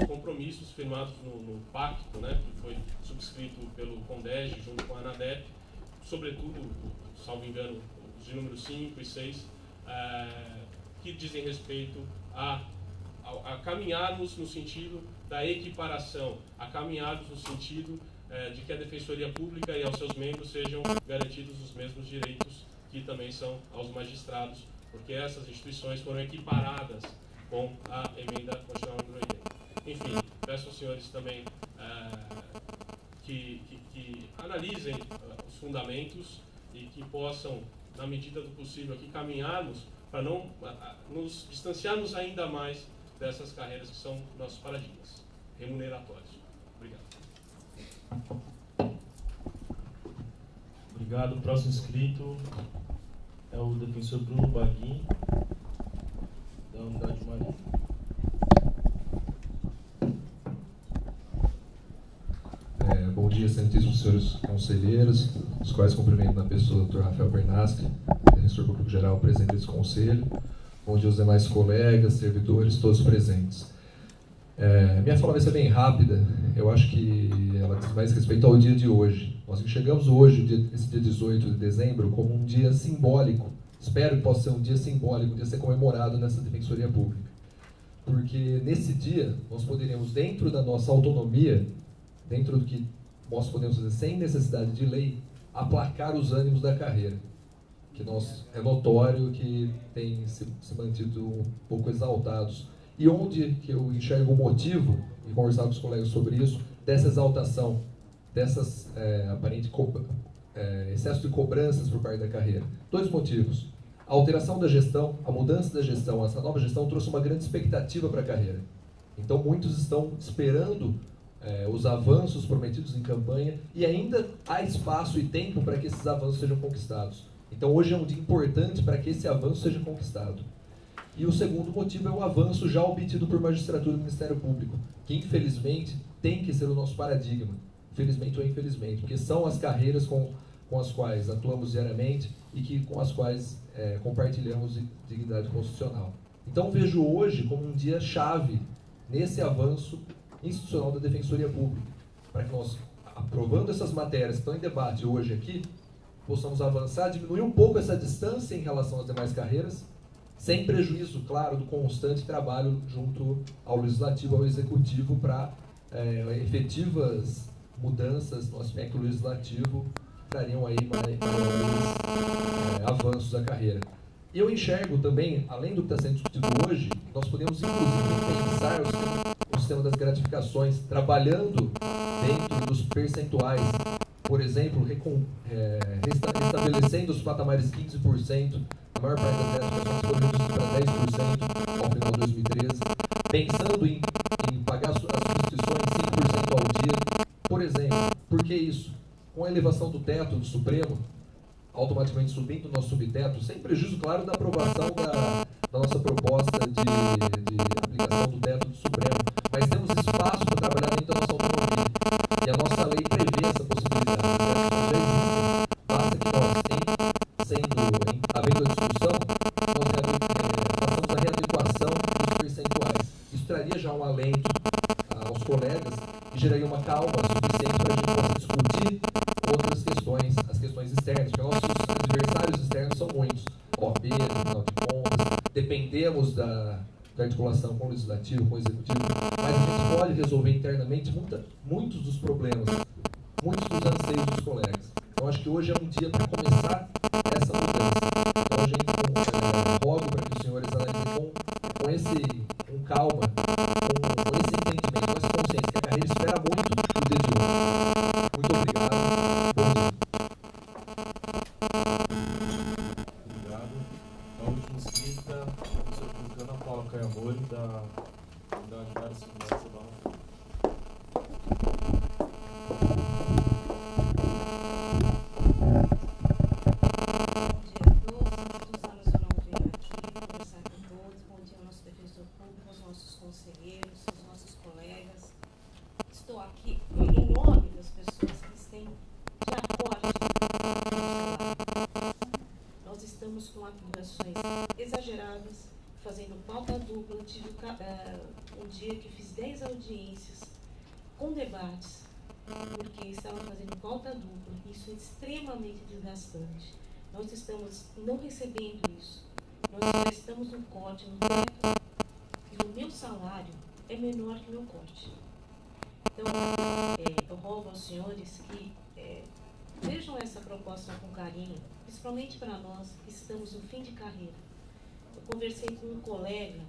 compromissos firmados no pacto, né, que foi subscrito pelo CONDEG junto com a ANADEP, sobretudo, salvo engano, os de número 5 e 6, que dizem respeito a caminharmos no sentido da equiparação, a caminharmos no sentido de que a Defensoria Pública e aos seus membros sejam garantidos os mesmos direitos que também são aos magistrados, porque essas instituições foram equiparadas com a emenda constitucional número 80. Enfim, peço aos senhores também que analisem os fundamentos e que possam, na medida do possível, aqui caminharmos para não nos distanciarmos ainda mais dessas carreiras que são nossos paradigmas remuneratórios. Obrigado. Obrigado. O próximo inscrito é o defensor Bruno Baguin, da Unidade Marítima. Bom dia, excelentíssimos senhores conselheiros, os quais cumprimento na pessoa do Dr. Rafael Bernaschi, defensor público-geral, presidente desse conselho. Bom dia aos demais colegas, servidores, todos presentes. Minha fala vai ser bem rápida, eu acho que ela diz mais respeito ao dia de hoje. Nós enxergamos hoje, esse dia 18 de dezembro, como um dia simbólico. Espero que possa ser um dia simbólico, um dia ser comemorado nessa Defensoria Pública. Porque nesse dia, nós poderemos, dentro da nossa autonomia, dentro do que nós podemos fazer sem necessidade de lei, aplacar os ânimos da carreira. Que é notório que tem se mantido um pouco exaltados. E onde que eu enxergo o motivo, e conversar com os colegas sobre isso, dessa exaltação, dessas aparente excesso de cobranças por parte da carreira? Dois motivos. A alteração da gestão, a mudança da gestão, essa nova gestão trouxe uma grande expectativa para a carreira. Então muitos estão esperando os avanços prometidos em campanha e ainda há espaço e tempo para que esses avanços sejam conquistados. Então hoje é um dia importante para que esse avanço seja conquistado. E o segundo motivo é o avanço já obtido por magistratura do Ministério Público, que infelizmente tem que ser o nosso paradigma, felizmente ou infelizmente, porque são as carreiras com as quais atuamos diariamente e com as quais compartilhamos dignidade constitucional. Então vejo hoje como um dia chave nesse avanço institucional da Defensoria Pública, para que nós, aprovando essas matérias que estão em debate hoje aqui, possamos avançar, diminuir um pouco essa distância em relação às demais carreiras, sem prejuízo, claro, do constante trabalho junto ao Legislativo, ao Executivo, para efetivas mudanças no aspecto legislativo que trariam aí maiores avanços da carreira. Eu enxergo também, além do que está sendo discutido hoje, nós podemos inclusive pensar o sistema das gratificações, trabalhando dentro dos percentuais, por exemplo, restabelecendo os patamares 15%, a maior parte das gratificações foram reduzidas para 10% ao final de 2013, pensando em pagar as substituições 5% ao dia, por exemplo. Por que isso? Com a elevação do teto do Supremo, automaticamente subindo o nosso subteto, sem prejuízo, claro, da aprovação da nossa proposta de aplicação do teto do Supremo, mas temos espaço para trabalhar dentro da nossa autonomia. E a nossa lei prevê essa possibilidade. Já existem. Basta que nós, havendo a discussão, nós façamos a readequação dos percentuais. Isso traria já um alento aos colegas e geraria uma calma suficiente para a gente poder discutir outras questões, as questões externas, porque nossos adversários externos são muitos. OAB, Tribunal de Contas, dependemos da articulação com o Legislativo, com o Executivo, mas a gente pode resolver internamente muitos dos problemas, muitos dos anseios dos colegas. Então acho que hoje é um dia para começar essa mudança. Então a gente rogo para que os senhores analisem com calma, com esse entendimento, com essa consciência, que a carreira espera muito do dia de hoje. Muito obrigado. Bom dia. Obrigado. A última inscrita, a professora Ana Paula Caiamori, da Unidade Várias Finanças da UNAF. Estou aqui em nome das pessoas que têm de acorte no salário. Nós estamos com apurações exageradas, fazendo pauta dupla, eu tive um dia que fiz 10 audiências com debates, porque estava fazendo pauta dupla. Isso é extremamente desgastante. Nós estamos não recebendo isso. Nós já estamos no corte, no teto, e o meu salário é menor que o meu corte. Então, eu rogo aos senhores que vejam essa proposta com carinho, principalmente para nós que estamos no fim de carreira. Eu conversei com um colega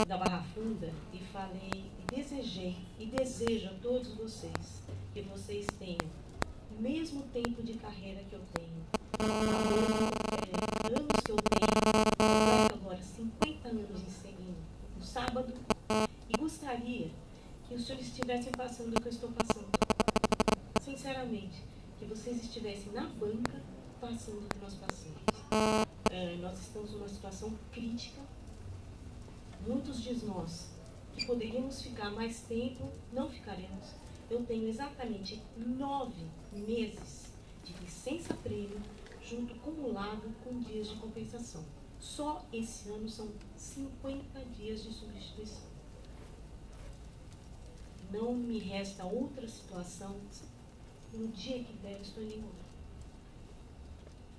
da Barra Funda e falei, e desejei, e desejo a todos vocês que vocês tenham o mesmo tempo de carreira que eu tenho, anos que eu tenho, agora 50 anos ensinando no sábado, e gostaria que os senhores estivessem passando o que eu estou passando. Sinceramente, que vocês estivessem na banca passando o que nós passamos. Nós estamos numa situação crítica. Muitos de nós que poderíamos ficar mais tempo, não ficaremos. Eu tenho exatamente 9 meses de licença-prêmio, junto acumulado com dias de compensação. Só esse ano são 50 dias de substituição. Não me resta outra situação. No dia que der, eu estou indo embora.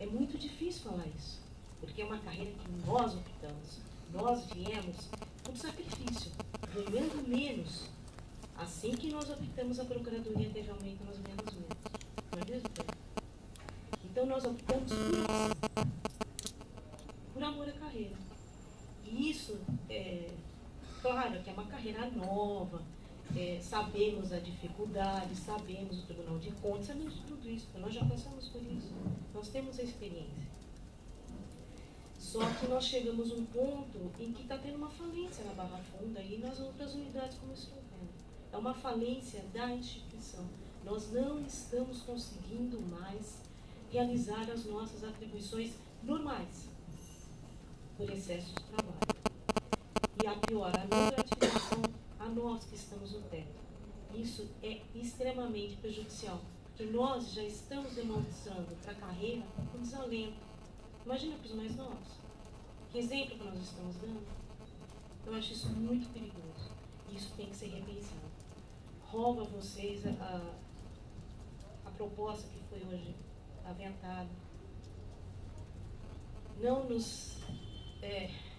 É muito difícil falar isso, porque é uma carreira que nós optamos. Nós viemos com sacrifício, ganhando menos. Assim que nós optamos, a Procuradoria teve aumento, nós ganhamos menos. Não é mesmo, Pedro? Então nós optamos por isso, por amor à carreira. E isso, claro que é uma carreira nova, sabemos a dificuldade, sabemos o Tribunal de Contas, sabemos tudo isso, porque nós já passamos por isso, nós temos a experiência. Só que nós chegamos a um ponto em que está tendo uma falência na Barra Funda e nas outras unidades como estou vendo. É uma falência da instituição. Nós não estamos conseguindo mais realizar as nossas atribuições normais por excesso de trabalho. E a pior, a não gratificação a nós que estamos no teto. Isso é extremamente prejudicial, porque nós já estamos demonstrando para a carreira um desalento. Imagina para os mais novos. Que exemplo que nós estamos dando? Eu acho isso muito perigoso. E isso tem que ser repensado. Rogo a vocês a proposta que foi hoje aventada. Não nos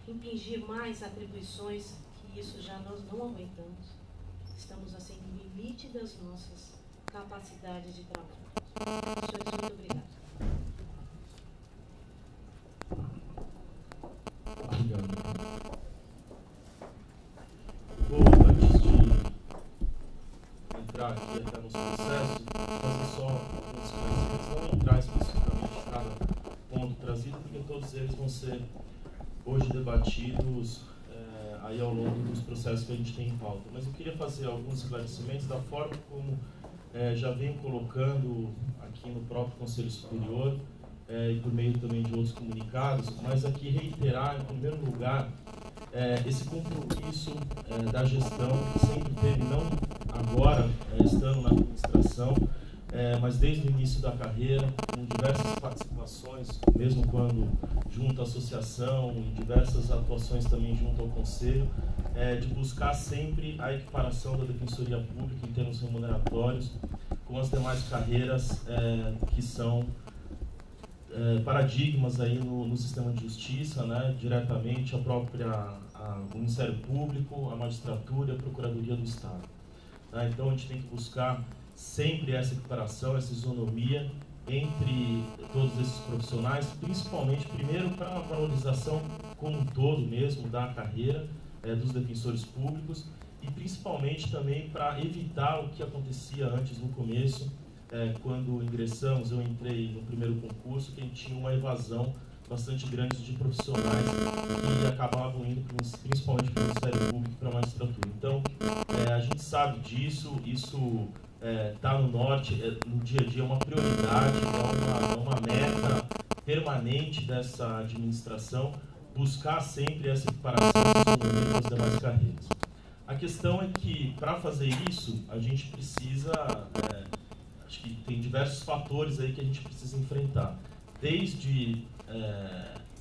impingir mais atribuições, que isso já nós não aguentamos. Estamos assim no limite das nossas capacidades de trabalho. Senhores, muito obrigada. Obrigado. Vou, antes de entrar aqui até nos processos, fazer só alguns esclarecimentos, não entrar especificamente em cada ponto trazido, porque todos eles vão ser hoje debatidos aí ao longo dos processos que a gente tem em pauta. Mas eu queria fazer alguns esclarecimentos da forma como já venho colocando aqui no próprio Conselho Superior, e por meio também de outros comunicados, mas aqui reiterar, em primeiro lugar, esse compromisso da gestão que sempre teve, não agora estando na administração, mas desde o início da carreira, com diversas participações, mesmo quando junto à associação, em diversas atuações também junto ao Conselho, de buscar sempre a equiparação da Defensoria Pública em termos remuneratórios com as demais carreiras que são paradigmas aí no sistema de justiça, né, diretamente o Ministério Público, a magistratura e a Procuradoria do Estado. Tá? Então a gente tem que buscar sempre essa equiparação, essa isonomia entre todos esses profissionais, principalmente, primeiro, para a valorização como um todo mesmo da carreira dos defensores públicos e principalmente também para evitar o que acontecia antes no começo, quando ingressamos, eu entrei no primeiro concurso, que a gente tinha uma evasão bastante grande de profissionais que acabavam indo principalmente para o Ministério Público e para a magistratura. Então, a gente sabe disso, isso está no norte, no dia a dia é uma prioridade, é uma meta permanente dessa administração, buscar sempre essa equiparação com as demais carreiras. A questão é que, para fazer isso, a gente precisa, acho que tem diversos fatores aí que a gente precisa enfrentar, desde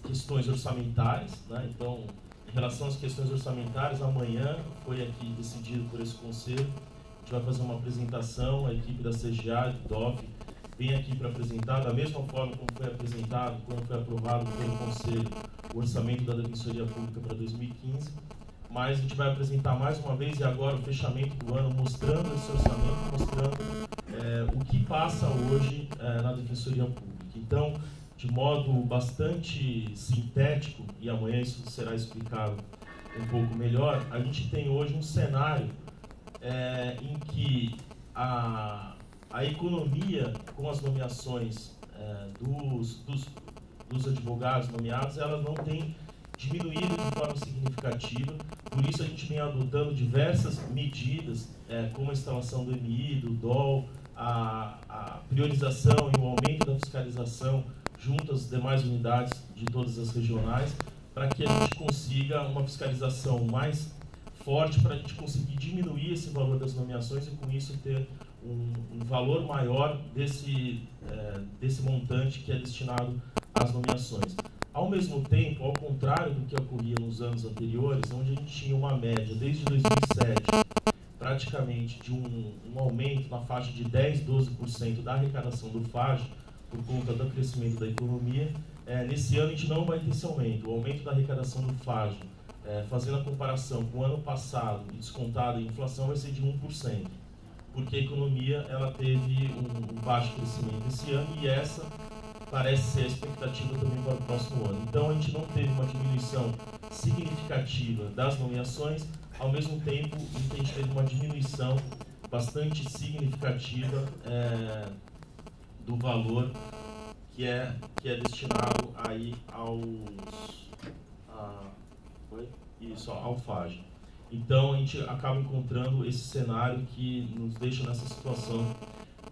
questões orçamentárias, né? Então, em relação às questões orçamentárias, amanhã foi aqui decidido por esse conselho, a gente vai fazer uma apresentação, a equipe da CGA e do DOF vem aqui para apresentar, da mesma forma como foi apresentado, quando foi aprovado pelo Conselho, o orçamento da Defensoria Pública para 2015, mas a gente vai apresentar mais uma vez, e agora o fechamento do ano, mostrando esse orçamento, mostrando o que passa hoje na Defensoria Pública. Então, de modo bastante sintético, e amanhã isso será explicado um pouco melhor, a gente tem hoje um cenário em que a economia, com as nomeações dos advogados nomeados, ela não tem diminuído de forma significativa. Por isso a gente vem adotando diversas medidas, como a instalação do MI, do DOL, a priorização e o aumento da fiscalização junto às demais unidades de todas as regionais, para que a gente consiga uma fiscalização mais forte, para a gente conseguir diminuir esse valor das nomeações e com isso ter um valor maior desse montante que é destinado às nomeações. Ao mesmo tempo, ao contrário do que ocorria nos anos anteriores, onde a gente tinha uma média desde 2007 praticamente de um aumento na faixa de 10, 12% da arrecadação do FAJ por conta do crescimento da economia, nesse ano a gente não vai ter esse aumento. O aumento da arrecadação do FAJ, fazendo a comparação com o ano passado e descontada a inflação, vai ser de 1%, porque a economia ela teve um baixo crescimento esse ano e essa parece ser a expectativa também para o próximo ano. Então a gente não teve uma diminuição significativa das nomeações, ao mesmo tempo em que a gente teve uma diminuição bastante significativa do valor que é destinado aí ao FAJ. Então a gente acaba encontrando esse cenário que nos deixa nessa situação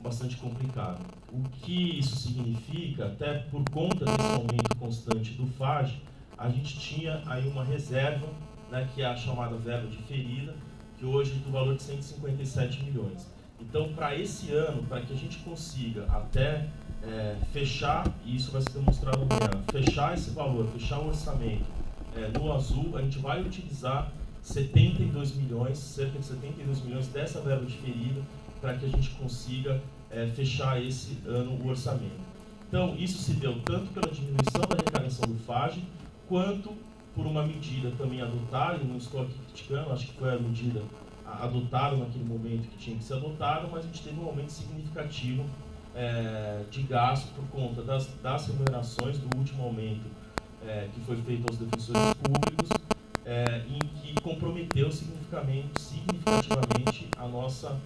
bastante complicada. O que isso significa, até por conta desse aumento constante do FAJ, a gente tinha aí uma reserva, né, que é a chamada verba diferida, que hoje é do valor de 157 milhões. Então, para esse ano, para que a gente consiga até fechar, e isso vai ser demonstrado amanhã, fechar esse valor, fechar o orçamento no azul, a gente vai utilizar 72 milhões, cerca de 72 milhões dessa verba diferida, para que a gente consiga fechar esse ano o orçamento. Então, isso se deu tanto pela diminuição da arrecadação do FAJ, quanto por uma medida também adotada, e não estou aqui criticando, acho que foi a medida adotada naquele momento que tinha que ser adotada, mas a gente teve um aumento significativo de gasto por conta das remunerações do último aumento que foi feito aos defensores públicos, em que comprometeu significativamente a nossa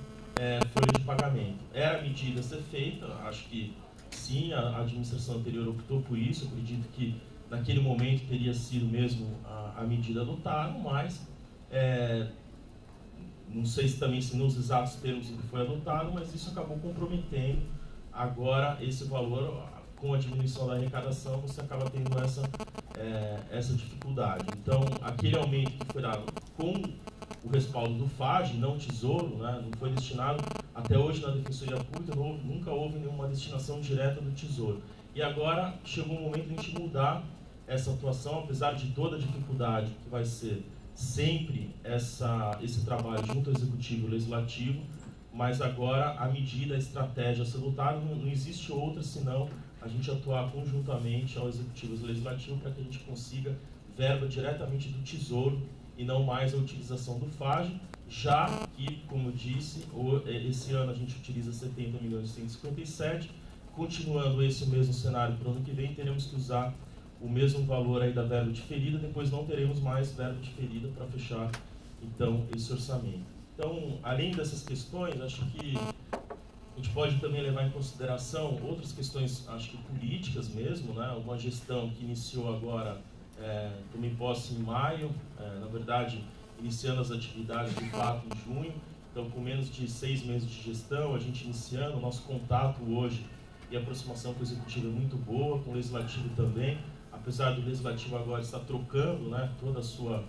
folha de pagamento. Era a medida a ser feita, acho que sim, a administração anterior optou por isso, eu acredito que naquele momento teria sido mesmo a medida adotada, mas não sei se também se nos exatos termos em que foi adotado, mas isso acabou comprometendo agora esse valor. Com a diminuição da arrecadação, você acaba tendo essa dificuldade. Então, aquele aumento que foi dado com o respaldo do FAJ, não Tesouro, né, não foi destinado, até hoje na Defensoria Pública, nunca houve nenhuma destinação direta do Tesouro. E agora chegou o momento de a gente mudar essa atuação, apesar de toda a dificuldade que vai ser sempre esse trabalho junto ao Executivo e ao Legislativo, mas agora a medida, a estratégia a ser adotada, não existe outra senão a gente atuar conjuntamente ao Executivo e ao Legislativo para que a gente consiga verba diretamente do Tesouro e não mais a utilização do FAJ, já que, como eu disse, esse ano a gente utiliza 70 milhões e 157, continuando esse mesmo cenário para o ano que vem, teremos que usar o mesmo valor aí da verba diferida, depois não teremos mais verba diferida para fechar, então, esse orçamento. Então, além dessas questões, acho que a gente pode também levar em consideração outras questões, acho que políticas mesmo, né? Uma gestão que iniciou agora, tomei posse em maio, na verdade, iniciando as atividades de fato em junho, então com menos de 6 meses de gestão, a gente iniciando, o nosso contato hoje e aproximação com o Executivo é muito boa, com o Legislativo também, apesar do Legislativo agora estar trocando, né, toda a sua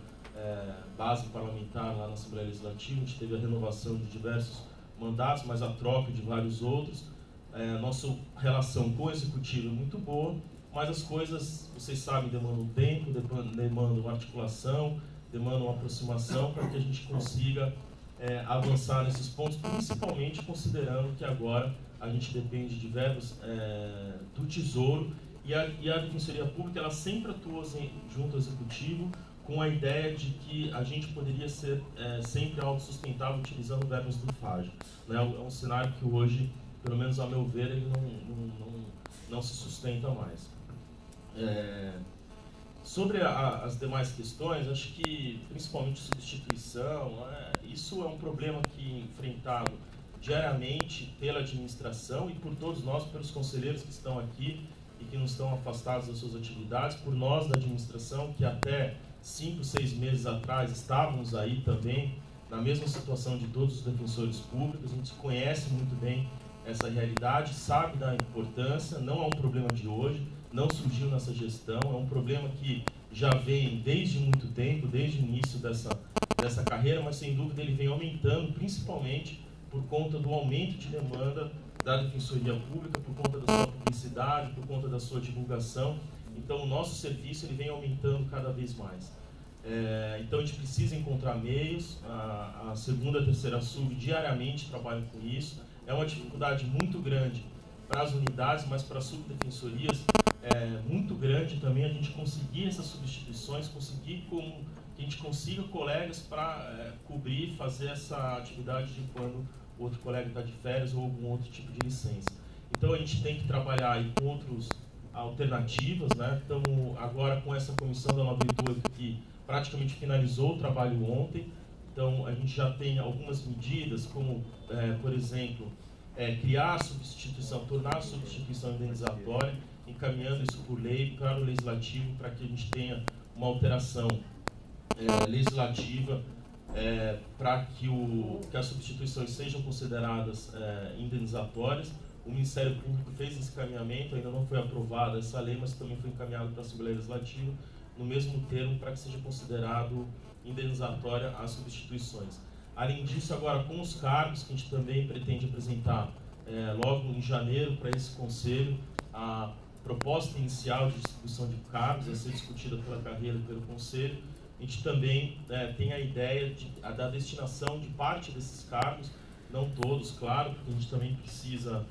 base parlamentar lá na Assembleia Legislativa, a gente teve a renovação de diversos mandatos, mas a troca de vários outros. Nossa relação com o Executivo é muito boa mas as coisas, vocês sabem, demandam tempo, demandam uma articulação, demandam uma aproximação para que a gente consiga avançar nesses pontos, principalmente considerando que agora a gente depende de verbos do Tesouro e a Defensoria Pública ela sempre atua junto ao Executivo com a ideia de que a gente poderia ser sempre autossustentável utilizando verbos do FAGE. Né? É um cenário que hoje, pelo menos a meu ver, ele não se sustenta mais. Sobre as demais questões, acho que principalmente substituição, isso é um problema que é enfrentado diariamente pela administração e por todos nós, pelos conselheiros que estão aqui e que não estão afastados das suas atividades, por nós da administração, que até 5, 6 meses atrás estávamos aí também na mesma situação de todos os defensores públicos. A gente conhece muito bem essa realidade, sabe da importância, não é um problema de hoje, não surgiu nessa gestão, é um problema que já vem desde muito tempo, desde o início dessa carreira, mas sem dúvida ele vem aumentando, principalmente por conta do aumento de demanda da Defensoria Pública, por conta da sua publicidade, por conta da sua divulgação. Então, o nosso serviço ele vem aumentando cada vez mais. Então, a gente precisa encontrar meios. A segunda e a terceira SUV diariamente trabalham com isso. É uma dificuldade muito grande para as unidades, mas para as subdefensorias é muito grande também a gente conseguir essas substituições, conseguir que a gente consiga colegas para cobrir, fazer essa atividade de quando o outro colega está de férias ou algum outro tipo de licença. Então a gente tem que trabalhar aí com outras alternativas, né? Estamos agora com essa comissão da 988 que praticamente finalizou o trabalho ontem. Então a gente já tem algumas medidas, como por exemplo, criar a substituição, tornar a substituição indenizatória, encaminhando isso por lei para o Legislativo, para que a gente tenha uma alteração legislativa para que as substituições sejam consideradas indenizatórias. O Ministério Público fez esse encaminhamento, ainda não foi aprovada essa lei, mas também foi encaminhado para a Assembleia Legislativa no mesmo termo para que seja considerado indenizatória as substituições. Além disso, agora com os cargos, que a gente também pretende apresentar logo em janeiro para esse Conselho, a proposta inicial de distribuição de cargos a ser discutida pela carreira e pelo Conselho. A gente também tem a ideia da destinação de parte desses cargos, não todos, claro, porque a gente também precisa,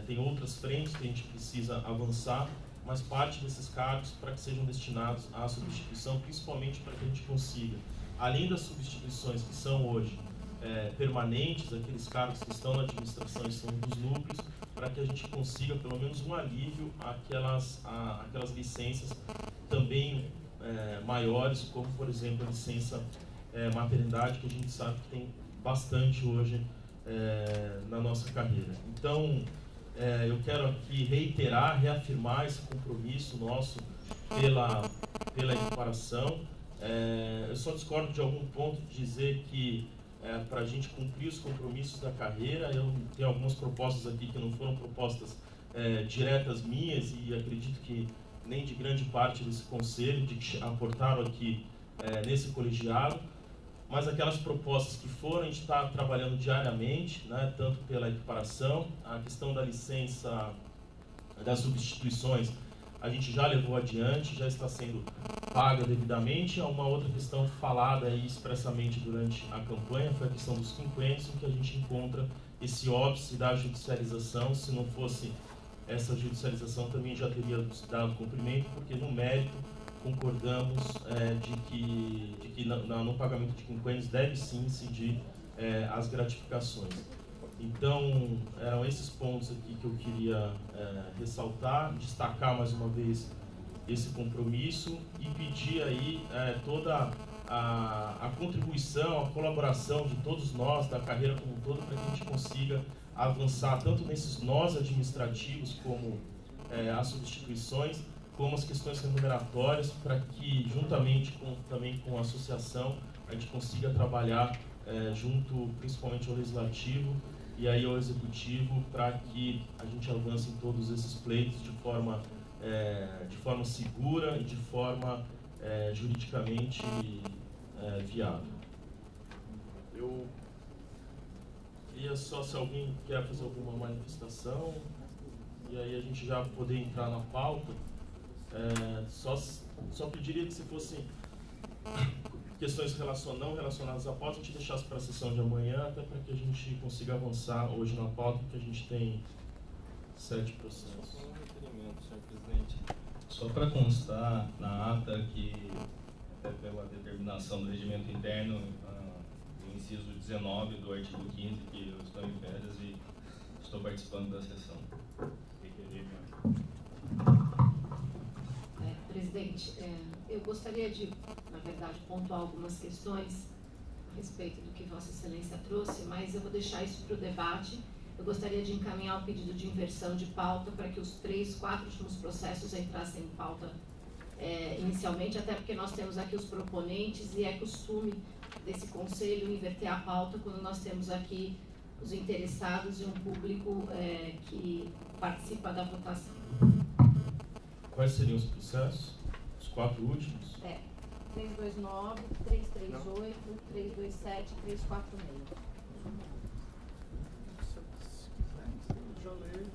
tem outras frentes que a gente precisa avançar, mas parte desses cargos para que sejam destinados à substituição, principalmente para que a gente consiga, além das substituições que são hoje permanentes, aqueles cargos que estão na administração e são dos núcleos, para que a gente consiga pelo menos um alívio àquelas licenças também maiores, como por exemplo a licença maternidade, que a gente sabe que tem bastante hoje na nossa carreira. Então, eu quero aqui reafirmar esse compromisso nosso pela equiparação. Eu só discordo de algum ponto de dizer que para a gente cumprir os compromissos da carreira, eu tenho algumas propostas aqui que não foram propostas diretas minhas e acredito que nem de grande parte desse conselho, de que aportaram aqui nesse colegiado, mas aquelas propostas que foram, a gente está trabalhando diariamente, né, tanto pela equiparação, a questão da licença, das substituições, a gente já levou adiante, já está sendo paga devidamente. Uma outra questão falada aí expressamente durante a campanha foi a questão dos quinquênios, em que a gente encontra esse óbice da judicialização. Se não fosse essa judicialização, também já teria dado cumprimento, porque no mérito concordamos de que no pagamento de quinquênios deve sim incidir as gratificações. Então, eram esses pontos aqui que eu queria ressaltar, destacar mais uma vez esse compromisso e pedir aí toda a contribuição, a colaboração de todos nós, da carreira como um todo, para que a gente consiga avançar tanto nesses nós administrativos, como as substituições, como as questões remuneratórias, para que, juntamente também com a associação, a gente consiga trabalhar junto, principalmente ao Legislativo, e aí ao Executivo, para que a gente avance em todos esses pleitos de forma segura e de forma juridicamente viável. Eu queria só, se alguém quer fazer alguma manifestação, e aí a gente já poder entrar na pauta. Só pediria que se fossem questões não relacionadas à pauta, a gente deixasse para a sessão de amanhã, até para que a gente consiga avançar hoje na pauta, porque a gente tem 7 processos. Só um requerimento, senhor presidente. Só para constar na ata que, pela determinação do regimento interno, do inciso 19 do artigo 15, que eu estou em férias e estou participando da sessão. Presidente, eu gostaria de, na verdade, pontuar algumas questões a respeito do que Vossa Excelência trouxe, mas eu vou deixar isso para o debate. Eu gostaria de encaminhar o pedido de inversão de pauta para que os 3, 4 últimos processos entrassem em pauta inicialmente, até porque nós temos aqui os proponentes e é costume desse conselho inverter a pauta quando nós temos aqui os interessados e um público que participa da votação. Quais seriam os processos? Os 4 últimos? 329, 338, 327 e 346. Já leio,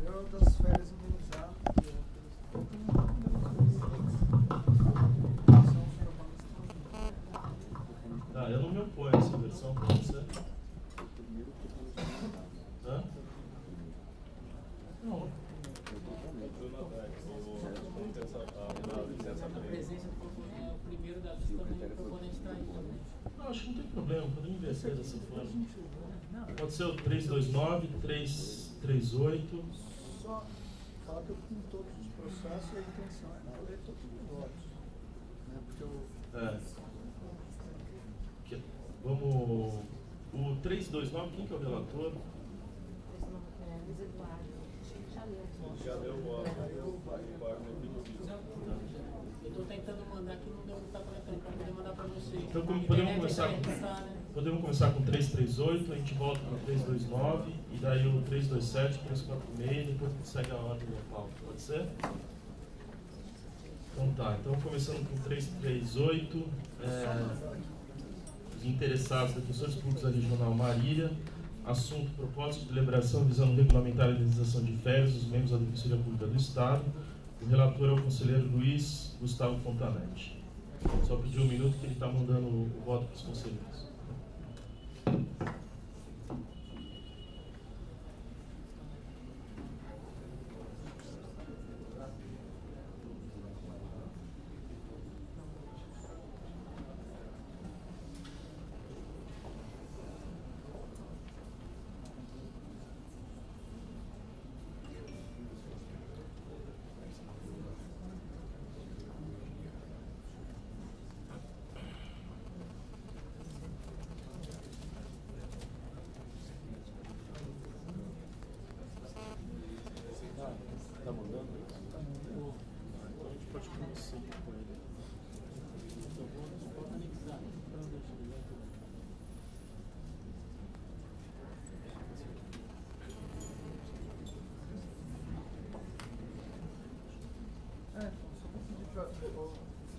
eu das férias indenizadas. Eu não me oponho a essa versão, pode ser? Hã? Não. Não, acho que não tem problema, podemos inverter dessa forma. Pode ser o 329, 338. Só falar que eu tenho todos os processos e a intenção é ler todos os votos. Porque eu... Vamos. O 329, quem que é o relator? Luiz Eduardo. Já deu voto. Eu estou tentando mandar aqui, não está conectando para poder mandar para você. Então podemos começar com 338, a gente volta para 329, e daí o 327, 346, e depois a gente segue a ordem da pauta. Pode ser? Então tá, então começando com 338, os interessados, defensores públicos da Regional Marília, assunto, propósito de deliberação visando regulamentar a indenização de férias dos membros da Defensoria Pública do Estado. O relator é o conselheiro Luiz Gustavo Fontanete. Só pedir um minuto que ele está mandando o voto para os conselheiros. Tá mandando? Então a gente pode começar com ele. Eu vou anexar.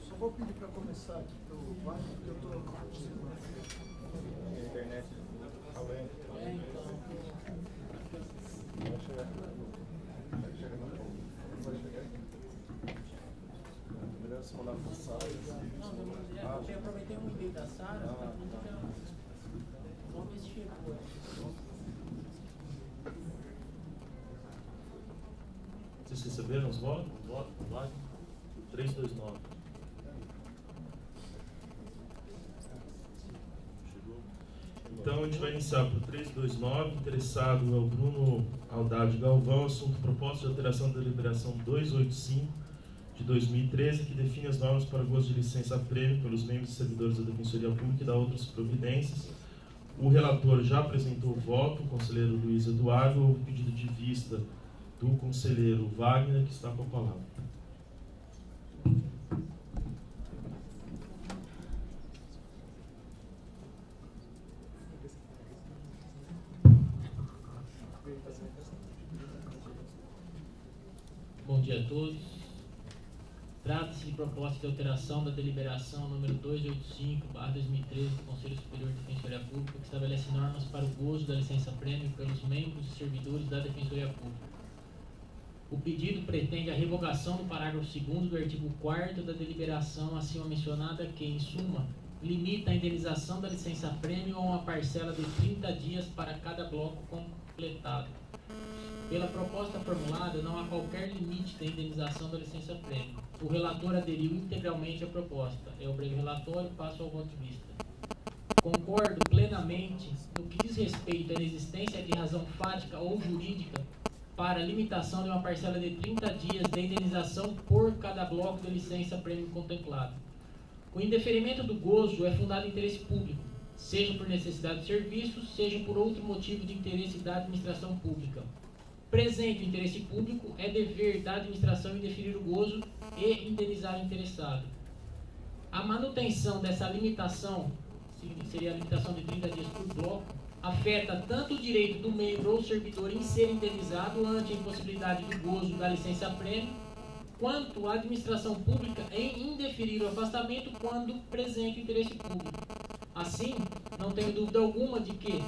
Só vou pedir para começar aqui pelo Wagner, porque eu estou conseguindo. A internet tá lento. Então. Vai chegar. Vai chegar na pauta. Vai chegar. Melhor se mandar para a sala. Não, eu aproveitei um e-mail da Sara, vamos ver se chegou. Vocês receberam os votos? Vai. 329. Chegou? Então a gente vai iniciar por 329. Interessado é o Bruno Aldade Galvão. Assunto: proposta de alteração da deliberação 285 de 2013, que define as normas para gozo de licença-prêmio pelos membros e servidores da Defensoria Pública e dá outras providências. O relator já apresentou o voto, o conselheiro Luiz Eduardo. Houve pedido de vista do conselheiro Wagner, que está com a palavra. Bom dia a todos. Trata-se de proposta de alteração da deliberação número 285/2013 do Conselho Superior de Defensoria Pública, que estabelece normas para o gozo da licença-prêmio pelos membros e servidores da Defensoria Pública. O pedido pretende a revogação do parágrafo 2º do artigo 4º da deliberação acima mencionada, que, em suma, limita a indenização da licença-prêmio a uma parcela de 30 dias para cada bloco completado. Pela proposta formulada, não há qualquer limite da indenização da licença-prêmio. O relator aderiu integralmente à proposta. É o breve relatório, passo ao voto de vista. Concordo plenamente no que diz respeito à inexistência de razão fática ou jurídica para a limitação de uma parcela de 30 dias de indenização por cada bloco de licença-prêmio contemplado. O indeferimento do gozo é fundado em interesse público, seja por necessidade de serviço, seja por outro motivo de interesse da administração pública. Presente o interesse público, é dever da administração indeferir o gozo e indenizar o interessado. A manutenção dessa limitação, seria a limitação de 30 dias por bloco, afeta tanto o direito do membro ou servidor em ser indenizado ante a impossibilidade do gozo da licença-prêmio, quanto a administração pública em indeferir o afastamento quando presente o interesse público. Assim, não tenho dúvida alguma de que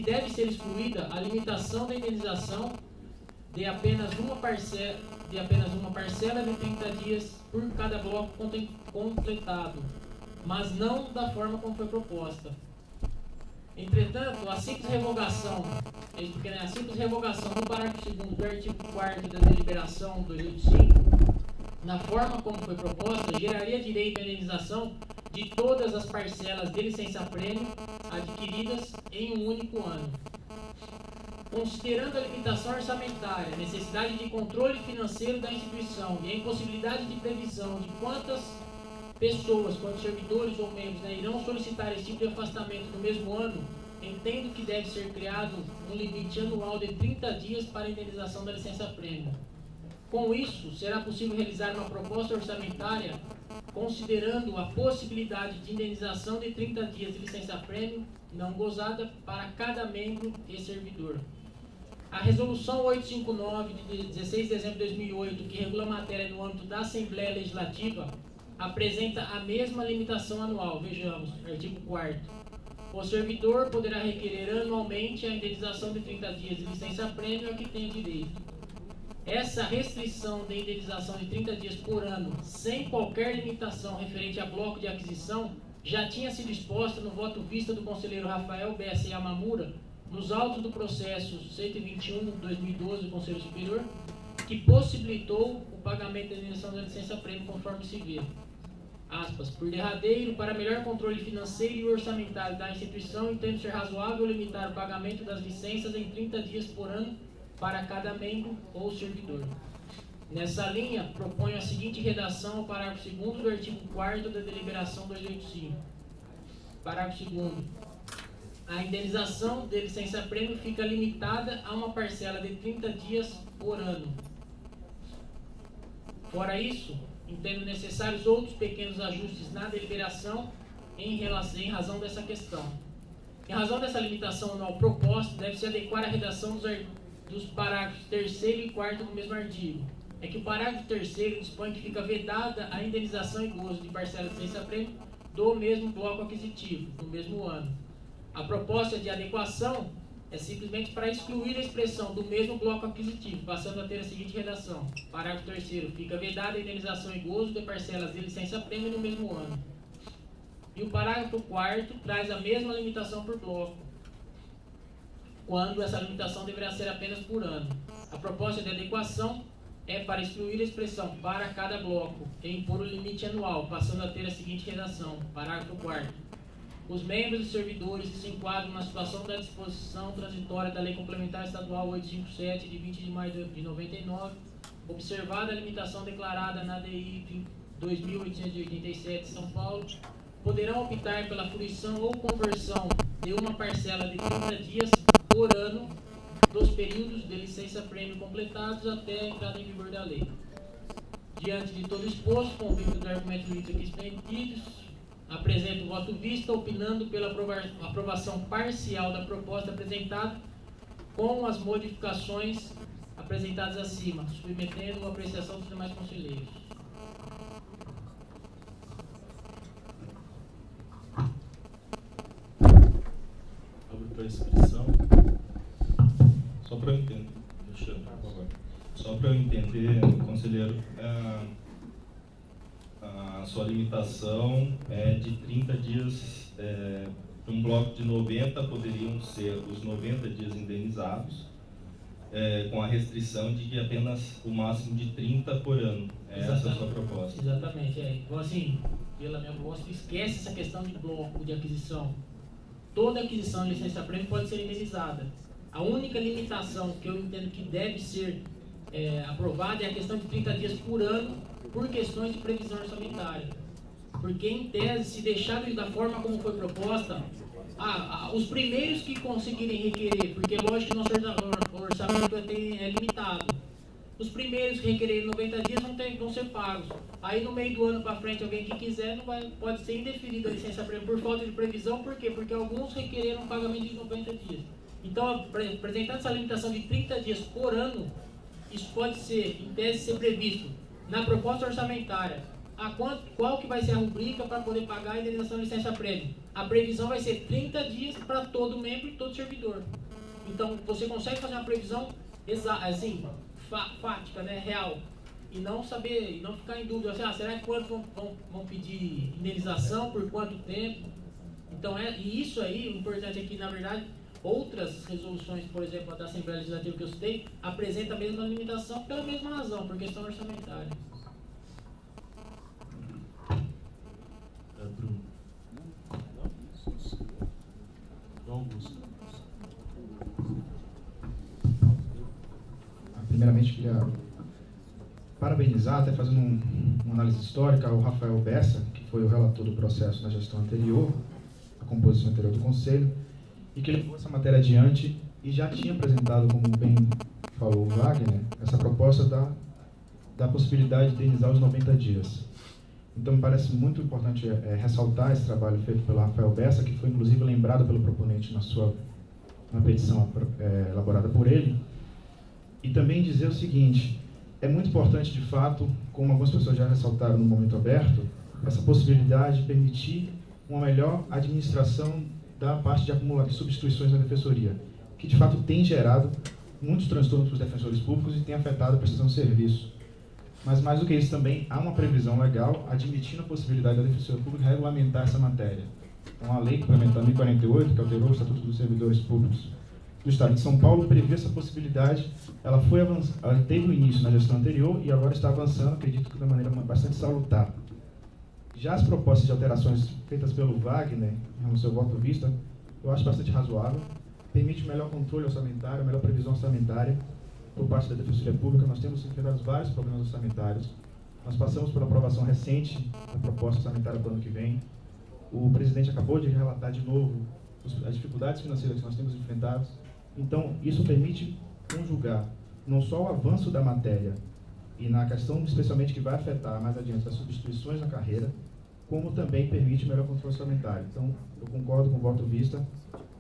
deve ser excluída a limitação da indenização de apenas uma parcela de 30 dias por cada bloco completado, mas não da forma como foi proposta. Entretanto, a simples revogação do parágrafo 2º do artigo 4º da deliberação 285, na forma como foi proposta, geraria direito à indenização de todas as parcelas de licença-prêmio adquiridas em um único ano. Considerando a limitação orçamentária, a necessidade de controle financeiro da instituição e a impossibilidade de previsão de quantas pessoas, quantos servidores ou membros, irão solicitar esse tipo de afastamento no mesmo ano, entendo que deve ser criado um limite anual de 30 dias para a indenização da licença-prêmio. Com isso, será possível realizar uma proposta orçamentária considerando a possibilidade de indenização de 30 dias de licença-prêmio não gozada para cada membro e servidor. A Resolução 859, de 16 de dezembro de 2008, que regula a matéria no âmbito da Assembleia Legislativa, apresenta a mesma limitação anual. Vejamos, artigo 4º. O servidor poderá requerer anualmente a indenização de 30 dias de licença-prêmio a que tenha direito. Essa restrição de indenização de 30 dias por ano, sem qualquer limitação referente a bloco de aquisição, já tinha sido exposta no voto vista do conselheiro Rafael B.S. Yamamura, nos autos do processo 121/2012 do Conselho Superior, que possibilitou o pagamento da indenização da licença-prêmio conforme se vê. Aspas, por derradeiro, para melhor controle financeiro e orçamentário da instituição, entendo ser razoável limitar o pagamento das licenças em 30 dias por ano para cada membro ou servidor. Nessa linha, proponho a seguinte redação ao parágrafo 2º do artigo 4º da deliberação 285. Parágrafo 2º. A indenização de licença-prêmio fica limitada a uma parcela de 30 dias por ano. Fora isso, entendo necessários outros pequenos ajustes na deliberação em razão dessa questão. Em razão dessa limitação anual proposta, deve-se adequar a redação dos parágrafos 3º e 4º do mesmo artigo. É que o parágrafo 3º dispõe que fica vedada a indenização e gozo de parcela de licença-prêmio do mesmo bloco aquisitivo, no mesmo ano. A proposta de adequação é simplesmente para excluir a expressão do mesmo bloco aquisitivo, passando a ter a seguinte redação. Parágrafo 3º. Fica vedada a indenização e gozo de parcelas de licença-prêmio no mesmo ano. E o parágrafo 4º traz a mesma limitação por bloco, quando essa limitação deverá ser apenas por ano. A proposta de adequação é para excluir a expressão para cada bloco e impor o limite anual, passando a ter a seguinte redação. Parágrafo 4º. Os membros e servidores que se enquadram na situação da disposição transitória da Lei Complementar Estadual 857, de 20 de maio de 99, observada a limitação declarada na DI 2887 de São Paulo, poderão optar pela fruição ou conversão de uma parcela de 30 dias por ano dos períodos de licença-prêmio completados até a entrada em vigor da lei. Diante de todo exposto, convicto dos argumentos jurídicos aqui expendidos, apresento o voto vista, opinando pela aprovação parcial da proposta apresentada com as modificações apresentadas acima, submetendo a apreciação dos demais conselheiros. Abro para inscrição. Só para eu entender. Só para eu entender, conselheiro, a sua limitação é de 30 dias, para um bloco de 90 poderiam ser os 90 dias indenizados, com a restrição de apenas o máximo de 30 por ano. Essa é a sua proposta. Exatamente. Então, assim, pela minha proposta, esquece essa questão de bloco de aquisição. Toda aquisição de licença-prêmio pode ser indenizada. A única limitação que eu entendo que deve ser aprovada é a questão de 30 dias por ano, por questões de previsão orçamentária. Porque, em tese, se deixar da forma como foi proposta, os primeiros que conseguirem requerer, porque lógico que nosso orçamento é limitado, os primeiros que requererem 90 dias vão ser pagos. Aí no meio do ano para frente, alguém que quiser pode ser indeferido a licença-prêmio por falta de previsão. Por quê? Porque alguns requereram um pagamento de 90 dias. Então, apresentando essa limitação de 30 dias por ano, isso pode ser, em tese, ser previsto na proposta orçamentária. Qual que vai ser a rubrica para poder pagar a indenização de licença-prêmio? A previsão vai ser 30 dias para todo membro e todo servidor. Então, você consegue fazer uma previsão assim, fática, né, real, e não saber, e não ficar em dúvida, assim, será que quantos vão pedir indenização, por quanto tempo? Então, e isso aí, o importante é que, na verdade, outras resoluções, por exemplo, a da Assembleia Legislativa que eu citei, apresenta a mesma limitação pela mesma razão, por questão orçamentária. Bruno. João Augusto. Primeiramente, queria parabenizar, até fazendo uma análise histórica, o Rafael Bessa, que foi o relator do processo na gestão anterior, a composição anterior do Conselho, e que levou essa matéria adiante e já tinha apresentado, como bem falou o Wagner, essa proposta da possibilidade de indenizar os 90 dias. Então, me parece muito importante ressaltar esse trabalho feito pelo Rafael Bessa, que foi, inclusive, lembrado pelo proponente na petição elaborada por ele. E também dizer o seguinte, é muito importante, de fato, como algumas pessoas já ressaltaram no momento aberto, essa possibilidade de permitir uma melhor administração da parte de acumulação de substituições na defensoria, que, de fato, tem gerado muitos transtornos para os defensores públicos e tem afetado a prestação de serviço. Mas, mais do que isso, também há uma previsão legal admitindo a possibilidade da Defensoria Pública regulamentar essa matéria. Então, a Lei Complementar 1048, que alterou o Estatuto dos Servidores Públicos do Estado de São Paulo, prevê essa possibilidade. Ela teve o início na gestão anterior e agora está avançando, acredito que de uma maneira bastante salutar. Já as propostas de alterações feitas pelo Wagner, no seu voto vista, eu acho bastante razoável. Permite melhor controle orçamentário, melhor previsão orçamentária por parte da Defensoria Pública. Nós temos enfrentado vários problemas orçamentários. Nós passamos por aprovação recente da proposta orçamentária para o ano que vem. O presidente acabou de relatar de novo as dificuldades financeiras que nós temos enfrentado. Então, isso permite conjugar não só o avanço da matéria e na questão, especialmente, que vai afetar mais adiante as substituições na carreira, como também permite melhor controle orçamentário. Então, eu concordo com o voto vista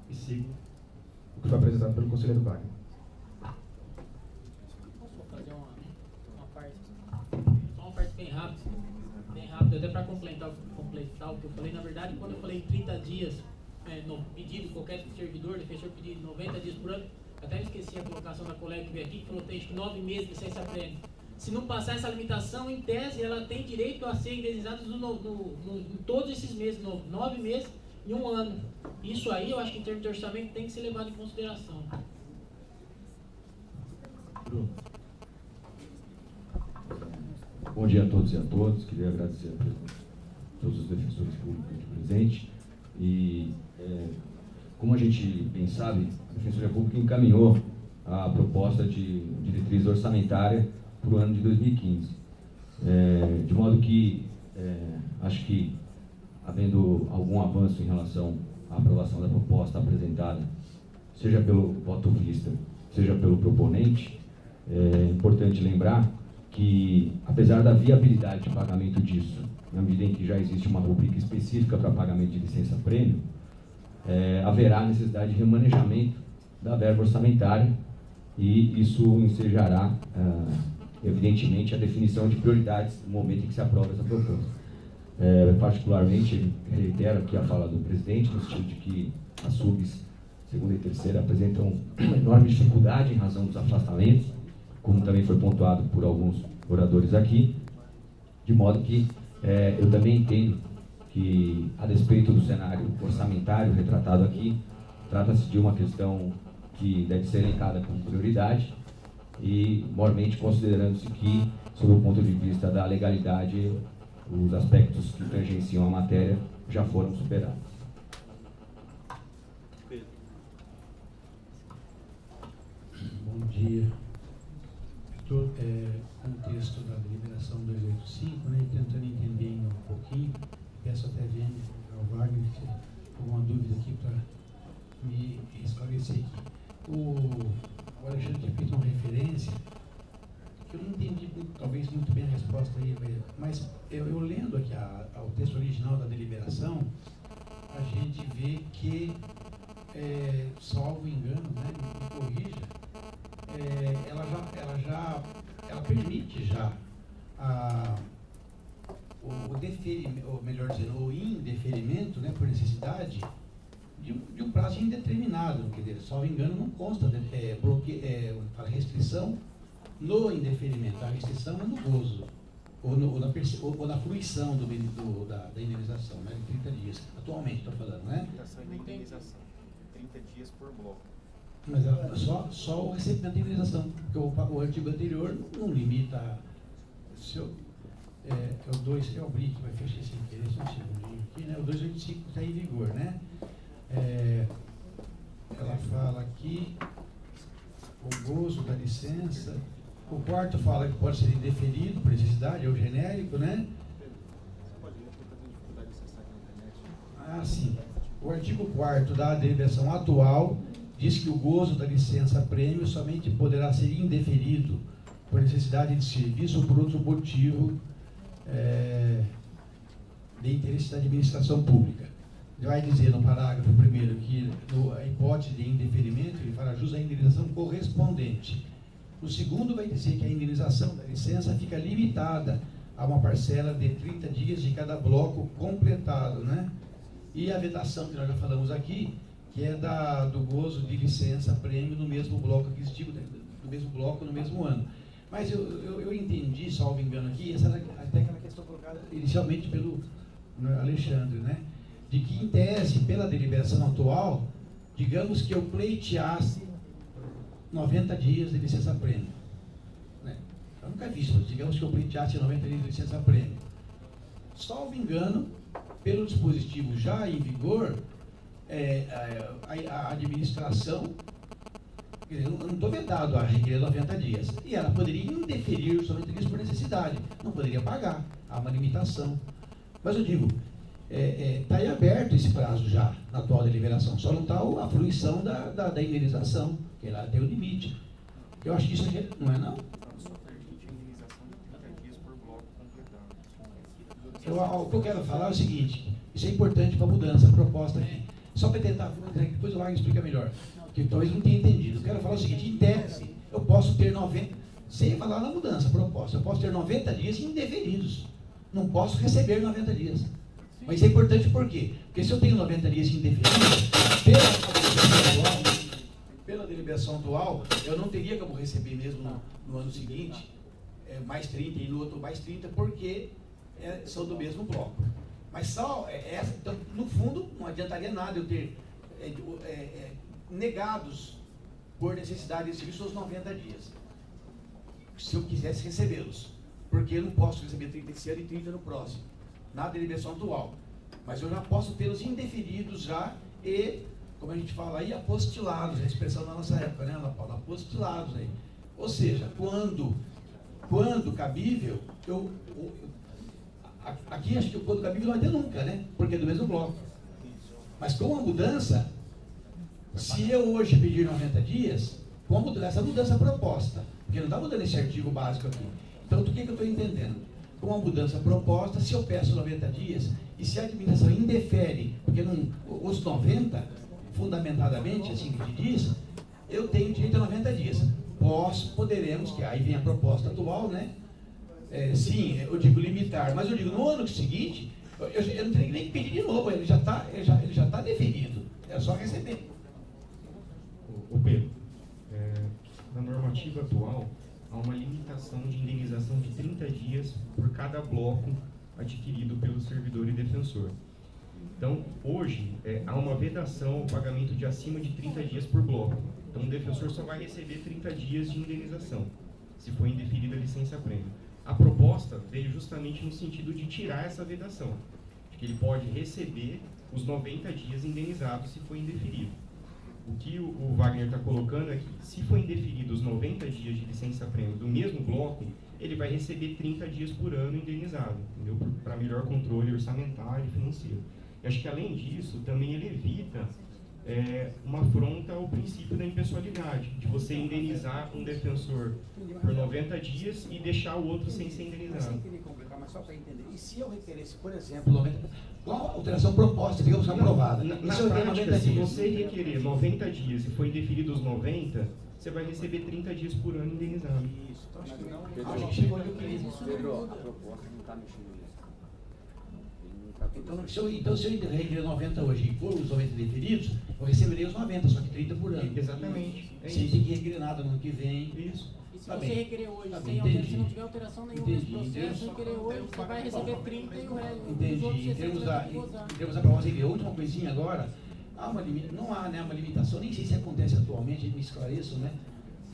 e sigo o que foi apresentado pelo conselheiro Wagner. Uma parte bem rápida, até para completar o que eu falei. Na verdade, quando eu falei 30 dias no pedido, qualquer servidor, defensor pedir 90 dias por ano, até esqueci a colocação da colega que veio aqui, que falou que tem 9 meses de licença-prêmio. Se não passar essa limitação, em tese, ela tem direito a ser indenizada em todos esses meses, 9 meses e 1 ano. Isso aí, eu acho que em termos de orçamento, tem que ser levado em consideração. Bruno. Bom dia a todos e a todas. Queria agradecer a todos os defensores públicos aqui presentes. E, como a gente bem sabe, a Defensoria Pública encaminhou a proposta de diretriz orçamentária para o ano de 2015. De modo que, acho que, havendo algum avanço em relação à aprovação da proposta apresentada, seja pelo voto vista, seja pelo proponente, é importante lembrar que, apesar da viabilidade de pagamento disso, na medida em que já existe uma rubrica específica para pagamento de licença-prêmio, haverá necessidade de remanejamento da verba orçamentária e isso ensejará, evidentemente, a definição de prioridades no momento em que se aprova essa proposta. Particularmente, reitero aqui a fala do presidente, no sentido de que as subs segunda e terceira, apresentam uma enorme dificuldade em razão dos afastamentos, como também foi pontuado por alguns oradores aqui, de modo que eu também entendo que, a despeito do cenário orçamentário retratado aqui, trata-se de uma questão que deve ser elencada como prioridade e, mormente, considerando-se que, sob o ponto de vista da legalidade, os aspectos que tangenciam a matéria já foram superados. Bom dia. Estou com o texto da deliberação 285, né, tentando entender um pouquinho. Peço até vendo ao Wagner se tem alguma dúvida aqui para me esclarecer aqui. O Alexandre tinha feito uma referência que eu não entendi talvez muito bem a resposta aí, mas eu lendo aqui o texto original da deliberação, a gente vê que, salvo engano, né, me corrija, ela permite já o deferimento, ou melhor dizendo, o indeferimento, né, por necessidade, de um prazo indeterminado. Quer dizer, salvo engano, não consta a restrição no indeferimento, a restrição é no gozo, ou na fruição da indenização, né, em 30 dias, atualmente estou falando, né? Indenização, 30 dias por bloco. Mas só o recebimento da indenização, porque o artigo anterior não limita. É o 2, eu abri que vai fechar sem querer, só um segundinho aqui, né? O 285 está em vigor, né? Ela fala aqui, o gozo da licença. O quarto fala que pode ser indeferido por necessidade, é o genérico, né? Ah, sim. O artigo 4º da deliberação atual diz que o gozo da licença-prêmio somente poderá ser indeferido por necessidade de serviço ou por outro motivo de interesse da administração pública. Vai dizer no parágrafo 1º que a hipótese de indeferimento ele fará jus à indenização correspondente. No segundo vai dizer que a indenização da licença fica limitada a uma parcela de 30 dias de cada bloco completado, né? E a vedação que nós já falamos aqui, que é do gozo de licença-prêmio no mesmo bloco aquisitivo, do mesmo bloco no mesmo ano. Mas eu entendi, salvo engano aqui, essa era até aquela questão colocada inicialmente pelo Alexandre, né? De que, em tese, pela deliberação atual, digamos que eu pleiteasse 90 dias de licença-prêmio. Né? Eu nunca vi isso, digamos que eu pleiteasse 90 dias de licença-prêmio. Salvo engano, pelo dispositivo já em vigor, a administração, eu não estou vedado a requerer 90 dias, e ela poderia indeferir os 90 dias por necessidade, não poderia pagar, há uma limitação. Mas eu digo, está aí aberto esse prazo já, na atual deliberação, só não está a fruição da indenização, que ela tem o limite. Eu acho que isso aqui não é, não? O que eu quero falar é o seguinte, isso é importante para a mudança, a proposta aqui. Só para tentar, depois o Wagner explica melhor, porque talvez não tenha entendido. Eu quero falar o seguinte, em tese, eu posso ter 90, sem falar na mudança, a proposta, eu posso ter 90 dias indeferidos. Não posso receber 90 dias. Mas isso é importante por quê? Porque se eu tenho 90 dias indeferidos, pela deliberação atual, eu não teria como receber mesmo no ano seguinte mais 30 e no outro mais 30, porque são do mesmo bloco. Mas só então, no fundo, não adiantaria nada eu ter negados por necessidade de serviço os 90 dias, se eu quisesse recebê-los, porque eu não posso receber 30 esse ano e 30 no próximo, na deliberação atual. Mas eu já posso tê-los indeferidos já e, como a gente fala aí, apostilados, a expressão da nossa época, né, Ana Paula? Apostilados aí. Ou seja, quando cabível, aqui acho que quando cabível não vai ter nunca, né? Porque é do mesmo bloco. Mas com a mudança, se eu hoje pedir 90 dias, com essa mudança proposta, porque não está mudando esse artigo básico aqui. Então, do que eu estou entendendo? Com a mudança proposta, se eu peço 90 dias, e se a administração indefere, porque os 90, fundamentadamente, assim que te diz, eu tenho direito a 90 dias. Poderemos, que aí vem a proposta atual, né? Sim, eu digo limitar, mas eu digo no ano seguinte, eu não tenho nem que pedir de novo, ele já está deferido, é só receber. legislativo atual, há uma limitação de indenização de 30 dias por cada bloco adquirido pelo servidor e defensor. Então, hoje, há uma vedação ao pagamento de acima de 30 dias por bloco. Então, o defensor só vai receber 30 dias de indenização, se for indeferida a licença-prêmio. A proposta veio justamente no sentido de tirar essa vedação, de que ele pode receber os 90 dias indenizados se for indeferido. O que o Wagner está colocando é que, se for indeferido os 90 dias de licença-prêmio do mesmo bloco, ele vai receber 30 dias por ano indenizado, para melhor controle orçamentário e financeiro. Eu acho que, além disso, também ele evita uma afronta ao princípio da impessoalidade, de você indenizar um defensor por 90 dias e deixar o outro sem ser indenizado. Sem querer complicar, mas só para entender. E se eu requeresse, por exemplo, 90, com a alteração proposta, digamos, aprovada? Na prática, se você requerer 90 dias e for indeferido os 90, você vai receber 30 dias por ano indenizado. Isso, então acho que não. Pedro, Acho que chegou onde eu queria. Pedro, a proposta não está mexendo nisso. Então, se eu requerer 90 hoje e for os 90 deferidos, eu receberei os 90, só que 30 por ano. Exatamente. Sem ter que requerer nada no ano que vem. Isso. E se Tá você bem. requerer hoje, Tá sem bem, se não tiver alteração nenhuma nesse processo, requerer hoje, você vai receber 30 e o resto dos Entendi. outros Em 60 termos você da, vai gozar. em termos da proposta, a última coisinha agora, não há uma limitação, nem sei se acontece atualmente, me esclareço, né?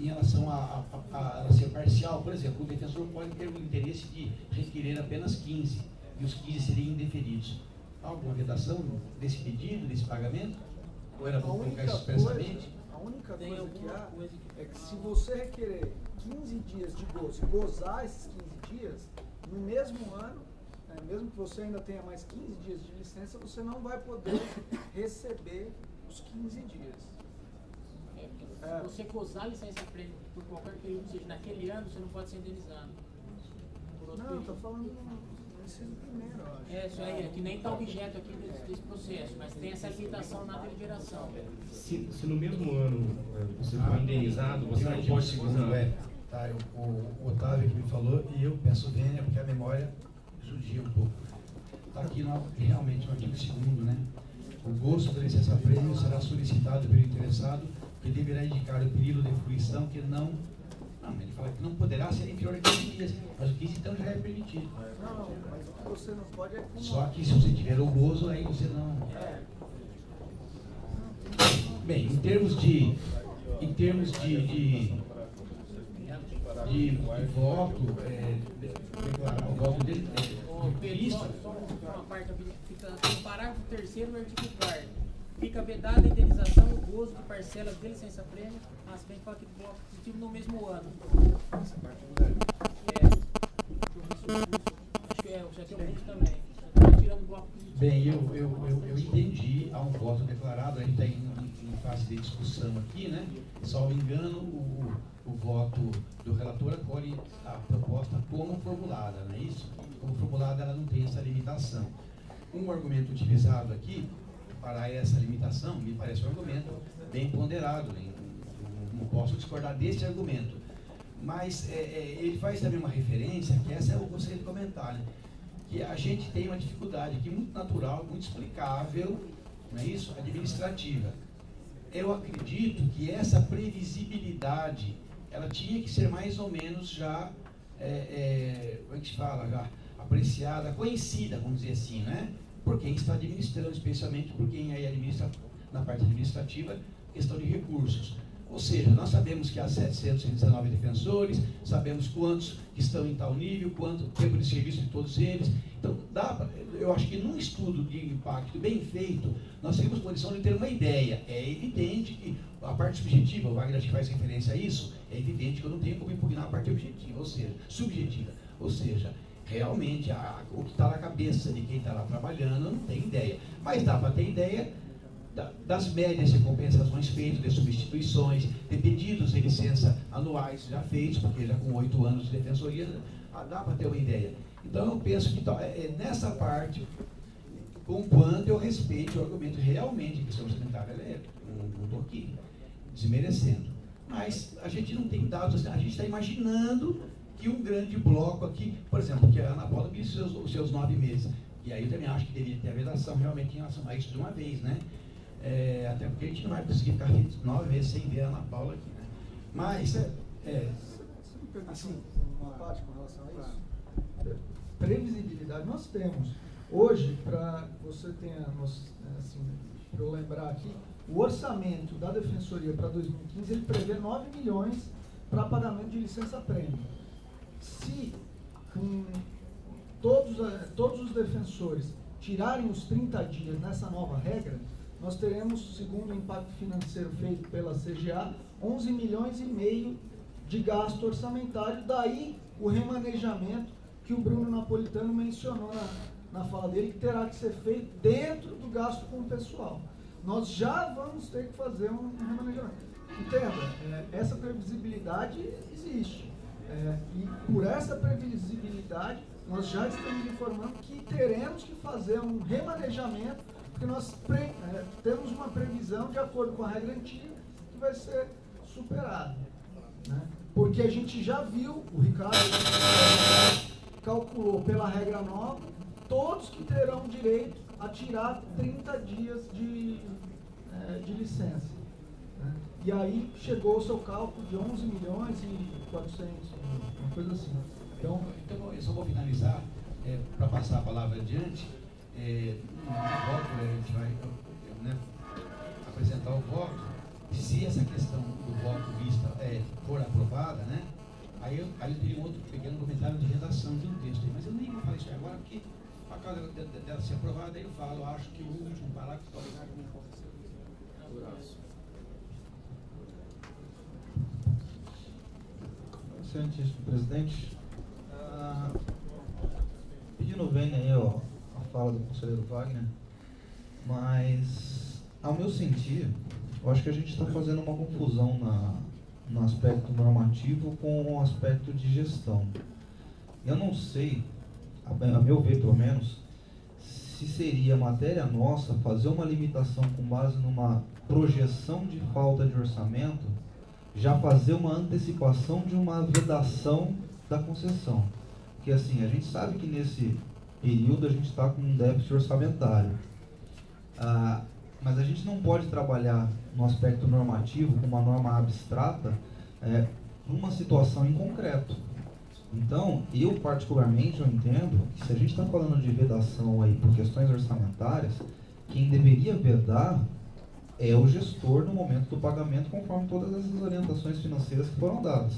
Em relação a ser parcial, por exemplo, o defensor pode ter o interesse de requerer apenas 15 e os 15 seriam indeferidos. Há alguma vedação desse pedido, desse pagamento? Ou era para colocar isso expressamente? A única coisa que há é que se você requerer 15 dias de gozo e gozar esses 15 dias, no mesmo ano, mesmo que você ainda tenha mais 15 dias de licença, você não vai poder receber os 15 dias. Se você gozar a licença-prêmio por qualquer período, seja naquele ano, você não pode ser indenizado. Não, estou falando nesse primeiro, eu acho. Isso aí, é que nem está objeto aqui desse processo, mas tem essa limitação na deliberação. Se no mesmo ano você for indenizado, você não pode gozar. Tá, o Otávio que me falou, e eu peço vênia, porque a memória judia um pouco. Está aqui realmente no artigo 2º, né? O gozo da licença-prêmio será solicitado pelo interessado, que deverá indicar o período de fruição que não, ele fala que não poderá ser inferior a 15 dias, mas o 15 então já é permitido. Não, mas o que você não pode é acumular. Só que se você tiver o gozo, aí você não... Bem, em termos de voto, declarar o voto dele, Pedro, só uma parte, fica no parágrafo 3º do artigo 4º. Fica vedada a indenização e o gozo de parcelas de licença-prêmio, mas bem que fala que bloco positivo no mesmo ano. Essa parte mudaria. Acho que já tem um também. Tirando o bloco positivo. Bem, eu entendi, há um voto declarado, a gente está em fase de discussão aqui, né? Salvo engano, o voto do relator acolhe a proposta como formulada, não é isso? Como formulada, ela não tem essa limitação. Um argumento utilizado aqui para essa limitação me parece um argumento bem ponderado, não posso discordar desse argumento. Mas ele faz também uma referência, que essa eu gostaria de comentar, né? Que a gente tem uma dificuldade aqui muito natural, muito explicável, não é isso? Administrativa. Eu acredito que essa previsibilidade, ela tinha que ser mais ou menos já, como é que se fala, já apreciada, conhecida, vamos dizer assim, né? Por quem está administrando, especialmente por quem aí administra, na parte administrativa, questão de recursos. Ou seja, nós sabemos que há 719 defensores, sabemos quantos que estão em tal nível, quanto tempo de serviço de todos eles. Então, eu acho que num estudo de impacto bem feito, nós temos condição de ter uma ideia. É evidente que a parte subjetiva, o Wagner acho que faz referência a isso, é evidente que eu não tenho como impugnar a parte objetiva, ou seja, subjetiva. Ou seja, realmente, o que está na cabeça de quem está lá trabalhando, não tem ideia. Mas dá para ter ideia das médias de compensações feitas, de substituições, de pedidos de licença anuais já feitos, porque já com 8 anos de defensoria, dá para ter uma ideia. Então, eu penso que nessa parte, com quanto eu respeito o argumento realmente que questão orçamentária, não estou aqui desmerecendo. Mas a gente não tem dados, a gente está imaginando que um grande bloco aqui, por exemplo, que a Ana Paula disse os seus 9 meses, e aí eu também acho que deveria ter a vedação realmente em relação a isso de uma vez, né? Até porque a gente não vai conseguir ficar 9 meses sem ver a Ana Paula aqui, né? Mas, Assim, uma parte com relação a isso. Previsibilidade nós temos. Hoje, para você tenha, assim, para eu lembrar aqui, o orçamento da Defensoria para 2015, ele prevê 9 milhões para pagamento de licença-prêmio. Se todos os defensores tirarem os 30 dias nessa nova regra, nós teremos, segundo o impacto financeiro feito pela CGA, 11 milhões e meio de gasto orçamentário, daí o remanejamento que o Bruno Napolitano mencionou na fala dele, que terá que ser feito dentro do gasto com o pessoal. Nós já vamos ter que fazer um remanejamento. Entenda, essa previsibilidade existe. E por essa previsibilidade, nós já estamos informando que teremos que fazer um remanejamento, porque nós temos uma previsão, de acordo com a regra antiga, que vai ser superada. Né? Porque a gente já viu, o Ricardo calculou pela regra nova, todos que terão direito a tirar 30 dias de licença. Né? E aí chegou o seu cálculo de 11 milhões e 400, uma coisa assim. Então eu só vou finalizar, para passar a palavra adiante. No voto, a gente vai apresentar o voto. Se essa questão do voto vista for aprovada, né, aí eu teria um outro pequeno comentário de redação de um texto. Mas eu nem vou falar isso agora, porque por causa dela ser aprovada, aí eu falo, eu acho que o último parágrafo pode ficar como aconteceu. Excelentíssimo presidente, pedindo vênia aí a fala do conselheiro Wagner, mas ao meu sentir, eu acho que a gente está fazendo uma confusão no aspecto normativo com o aspecto de gestão. Eu não sei, a meu ver pelo menos, se seria matéria nossa fazer uma limitação com base numa projeção de falta de orçamento, já fazer uma antecipação de uma vedação da concessão. Porque assim, a gente sabe que nesse período a gente está com um déficit orçamentário. Mas a gente não pode trabalhar no aspecto normativo, com uma norma abstrata, numa situação em concreto. Então, eu particularmente eu entendo que se a gente está falando de vedação aí por questões orçamentárias, quem deveria vedar é o gestor no momento do pagamento, conforme todas essas orientações financeiras que foram dadas.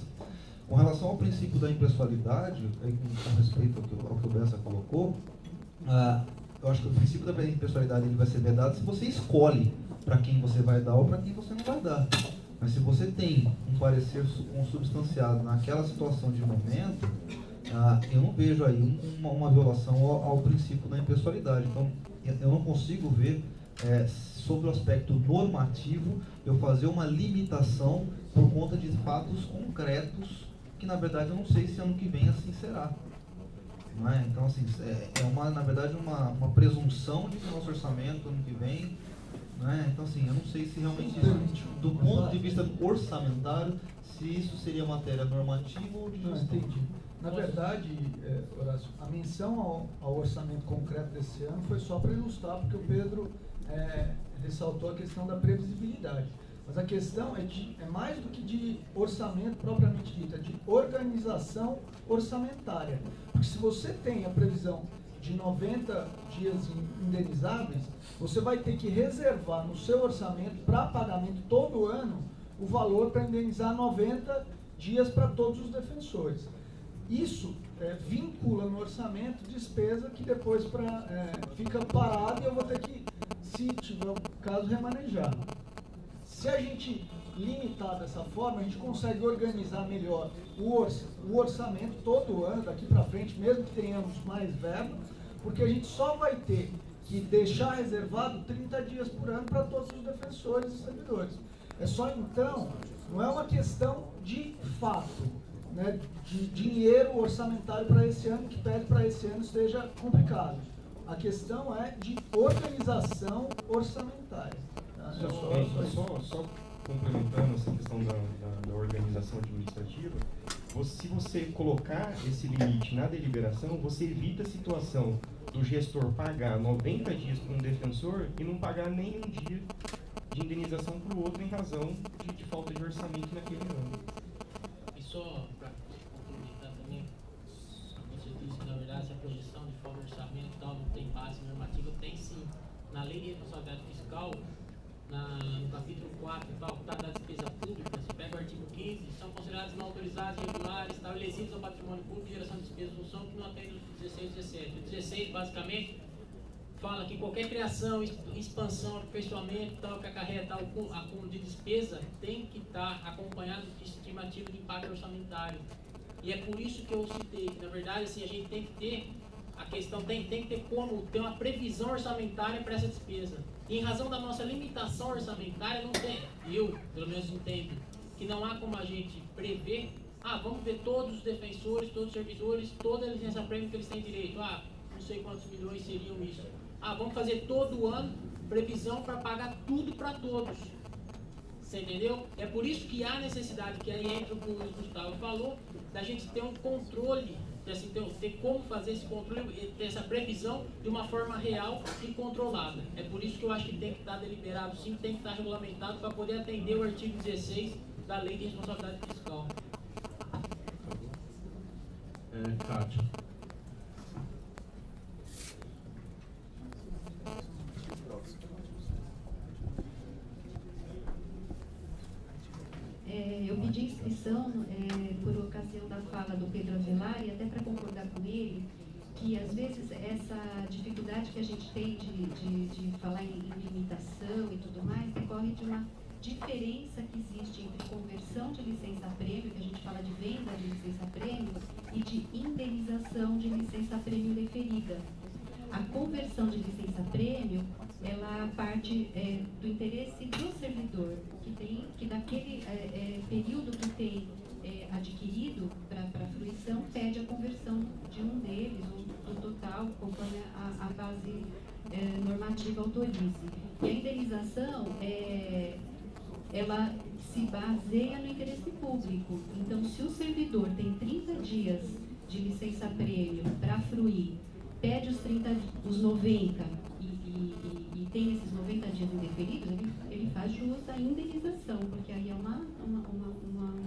Com relação ao princípio da impessoalidade, com respeito ao que o Bessa colocou, eu acho que o princípio da impessoalidade ele vai ser vedado se você escolhe para quem você vai dar ou para quem você não vai dar. Mas se você tem um parecer consubstanciado naquela situação de momento, eu não vejo aí uma violação ao princípio da impessoalidade. Então, eu não consigo ver, sobre o aspecto normativo, eu fazer uma limitação por conta de fatos concretos, que na verdade eu não sei se ano que vem assim será. Não é? Então, assim, na verdade, uma presunção de que o nosso orçamento ano que vem. Né? Então, assim, eu não sei se realmente, do ponto de vista orçamentário, se isso seria matéria normativa ou de gestão. Entendi. Na verdade, Horácio, a menção ao orçamento concreto desse ano foi só para ilustrar, porque o Pedro ressaltou a questão da previsibilidade. Mas a questão é mais do que de orçamento propriamente dito, é de organização orçamentária. Porque se você tem a previsão de 90 dias indenizáveis, você vai ter que reservar no seu orçamento para pagamento todo ano o valor para indenizar 90 dias para todos os defensores. Isso vincula no orçamento despesa que depois fica parada e eu vou ter que, se tiver o caso, remanejar. Se a gente limitar dessa forma, a gente consegue organizar melhor o orçamento todo ano, daqui para frente, mesmo que tenhamos mais verba, porque a gente só vai ter que deixar reservado 30 dias por ano para todos os defensores e servidores. É só então, não é uma questão de fato, né, de dinheiro orçamentário para esse ano, que pede para esse ano esteja complicado. A questão é de organização orçamentária. Tá? Só complementando essa questão da organização administrativa, se você colocar esse limite na deliberação, você evita a situação do gestor pagar 90 dias para um defensor e não pagar nem um dia de indenização para o outro em razão de falta de orçamento naquele ano. só para complementar também, você disse que na verdade a projeção de folga de orçamento e tal não tem base normativa, tem sim. Na lei de responsabilidade fiscal, no capítulo 4, facultado da despesa pública, você pega o artigo 15, são considerados não autorizados, irregulares, estabelecidos ao patrimônio público, geração de despesas de função que não atende os 16 e 17. O 16, basicamente, fala que qualquer criação, expansão, aperfeiçoamento, tal, que acarreta acúmulo de despesa, tem que estar acompanhado de estimativa de impacto orçamentário. E é por isso que eu citei, que na verdade, assim, a gente tem que ter, a questão tem que ter como ter uma previsão orçamentária para essa despesa. E em razão da nossa limitação orçamentária, não tem, eu pelo menos entendo, que não há como a gente prever, vamos ver todos os defensores, todos os servidores, toda a licença-prêmio que eles têm direito, não sei quantos milhões seriam isso. Vamos fazer todo ano previsão para pagar tudo para todos. Você entendeu? É por isso que há necessidade, que aí entra o que o Gustavo falou, da gente ter um controle, de, assim, ter como fazer esse controle, ter essa previsão de uma forma real e controlada. É por isso que eu acho que tem que estar deliberado, sim, tem que estar regulamentado para poder atender o artigo 16 da Lei de Responsabilidade Fiscal. Cátia. Eu pedi inscrição por ocasião da fala do Pedro Avelar e até para concordar com ele, que às vezes essa dificuldade que a gente tem de falar em limitação e tudo mais decorre de uma diferença que existe entre conversão de licença-prêmio, que a gente fala de venda de licença-prêmio, e de indenização de licença-prêmio deferida. A conversão de licença-prêmio, ela parte do interesse do servidor, que daquele período que tem adquirido para fruição, pede a conversão de um deles, ou do total, conforme a base normativa autorize. E a indenização, ela se baseia no interesse público. Então, se o servidor tem 30 dias de licença-prêmio para fruir, pede os 90 e tem esses 90 dias indeferidos, ele faz jus à indenização, porque aí é uma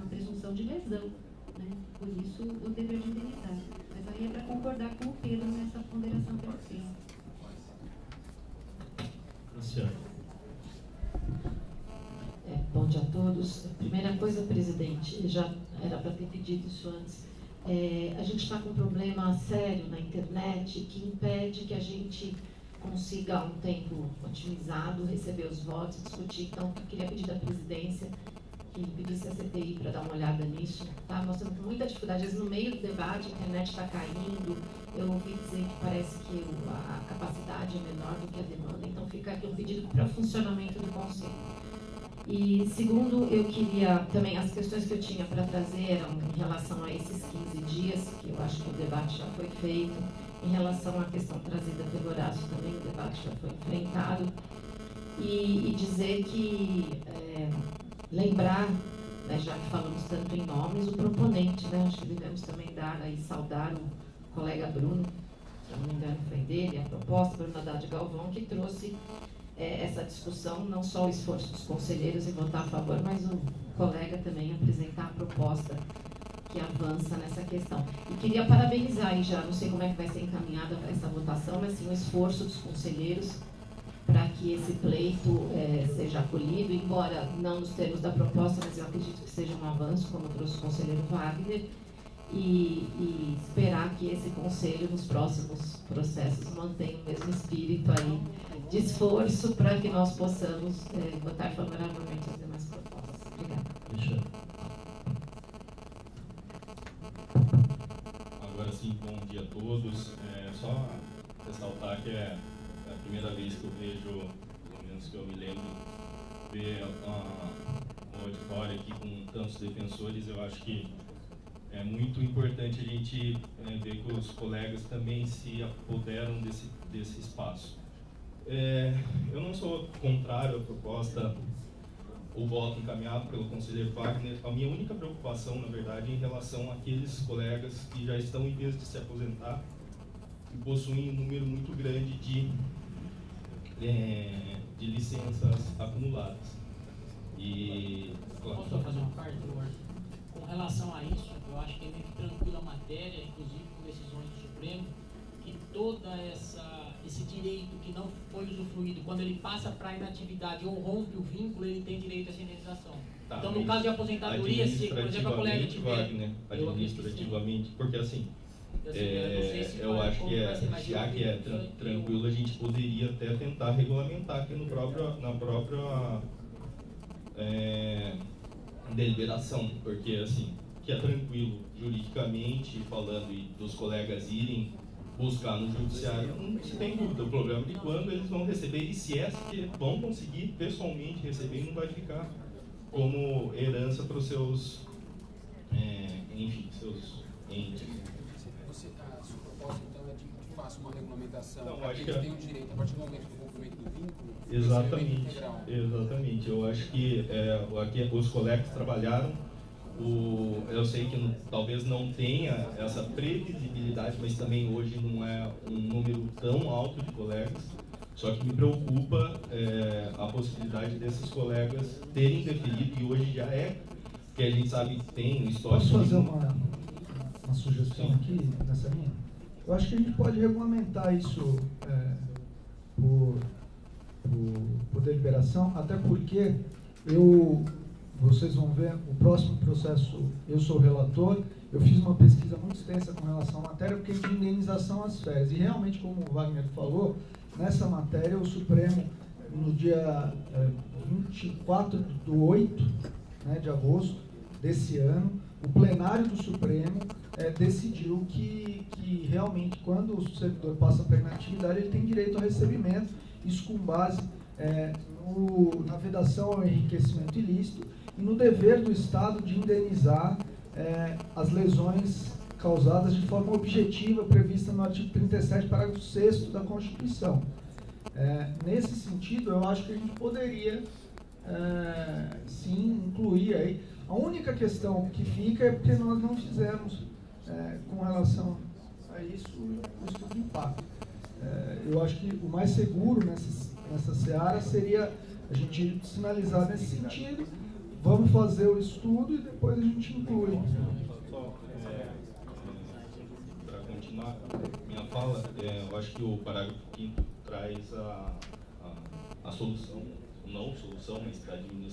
presunção de lesão, né? Por isso o dever de indenizar. Mas aí é para concordar com o Pedro nessa ponderação que ele fez. Luciano. Bom dia a todos. Primeira coisa, presidente, já era para ter pedido isso antes. A gente está com um problema sério na internet que impede que a gente consiga, um tempo otimizado, receber os votos, discutir. Então, eu queria pedir da presidência que pedisse a CPI para dar uma olhada nisso. Tá? Nós estamos com muita dificuldade. Às vezes, no meio do debate, a internet está caindo. Eu ouvi dizer que parece que a capacidade é menor do que a demanda. Então, fica aqui um pedido para o funcionamento do Conselho. E, segundo, eu queria também, as questões que eu tinha para trazer eram em relação a esses 15 dias, que eu acho que o debate já foi feito, em relação à questão trazida pelo Horácio também, o debate já foi enfrentado, e dizer que, lembrar, né, já que falamos tanto em nomes, o proponente, né, acho que devemos também dar e saudar o colega Bruno, se não me engano foi dele, a proposta, Bruno Haddad Galvão, que trouxe essa discussão, não só o esforço dos conselheiros em votar a favor, mas o colega também apresentar a proposta que avança nessa questão. E queria parabenizar, e já não sei como é que vai ser encaminhada essa votação, mas sim o esforço dos conselheiros para que esse pleito seja acolhido, embora não nos termos da proposta, mas eu acredito que seja um avanço, como trouxe o conselheiro Wagner, e esperar que esse conselho, nos próximos processos, mantenha o mesmo espírito aí de esforço para que nós possamos votar favoravelmente as demais propostas. Obrigada. Agora sim, bom dia a todos. Só ressaltar que é a primeira vez que eu vejo, pelo menos que eu me lembro, ver um auditório aqui com tantos defensores. Eu acho que é muito importante a gente ver que os colegas também se apoderam desse espaço. Eu não sou contrário à proposta, o voto encaminhado pelo conselheiro Wagner. A minha única preocupação, na verdade, é em relação àqueles colegas que já estão em vez de se aposentar e possuem um número muito grande de licenças acumuladas. E, posso fazer uma parte, com relação a isso, eu acho que é meio que tranquila a matéria, inclusive com decisões do Supremo, que toda esse direito que não foi usufruído, quando ele passa para a inatividade ou rompe o vínculo, ele tem direito a essa indenização. Tá, então, no caso de aposentadoria, se, por exemplo, a colega tiver... Wagner, administrativamente, porque assim, eu acho que já que é tranquilo, a gente poderia até tentar regulamentar aqui na própria deliberação, porque assim, que é tranquilo juridicamente falando e dos colegas irem buscar no judiciário, não se tem dúvida. O problema é de quando eles vão receber e se é que vão conseguir pessoalmente receber, não vai ficar como herança para os seus, seus entes. A sua proposta, então, é de faça uma regulamentação não, para que eles tenham direito a partir do momento do cumprimento do vínculo? Exatamente. Eu acho que aqui os colegas trabalharam. Eu sei que talvez não tenha essa previsibilidade, mas também hoje não é um número tão alto de colegas. Só que me preocupa a possibilidade desses colegas terem deferido, e hoje já que a gente sabe que tem um histórico. Posso fazer uma sugestão aqui nessa linha? Eu acho que a gente pode regulamentar isso por deliberação, até porque vocês vão ver, o próximo processo, eu sou o relator, eu fiz uma pesquisa muito extensa com relação à matéria, porque de indenização às férias. E realmente, como o Wagner falou, nessa matéria o Supremo, no dia 24/8, de agosto desse ano, o plenário do Supremo decidiu que realmente, quando o servidor passa para inatividade, ele tem direito ao recebimento, isso com base na vedação ao enriquecimento ilícito e no dever do Estado de indenizar as lesões causadas de forma objetiva prevista no artigo 37, parágrafo 6º da Constituição. Nesse sentido, eu acho que a gente poderia sim incluir aí. A única questão que fica é porque nós não fizemos com relação a isso o estudo de impacto. Eu acho que o mais seguro nessa seara seria a gente sinalizar nesse sentido, vamos fazer o estudo e depois a gente inclui. Só para continuar minha fala, eu acho que o parágrafo 5º traz a solução, não solução, mas para administrar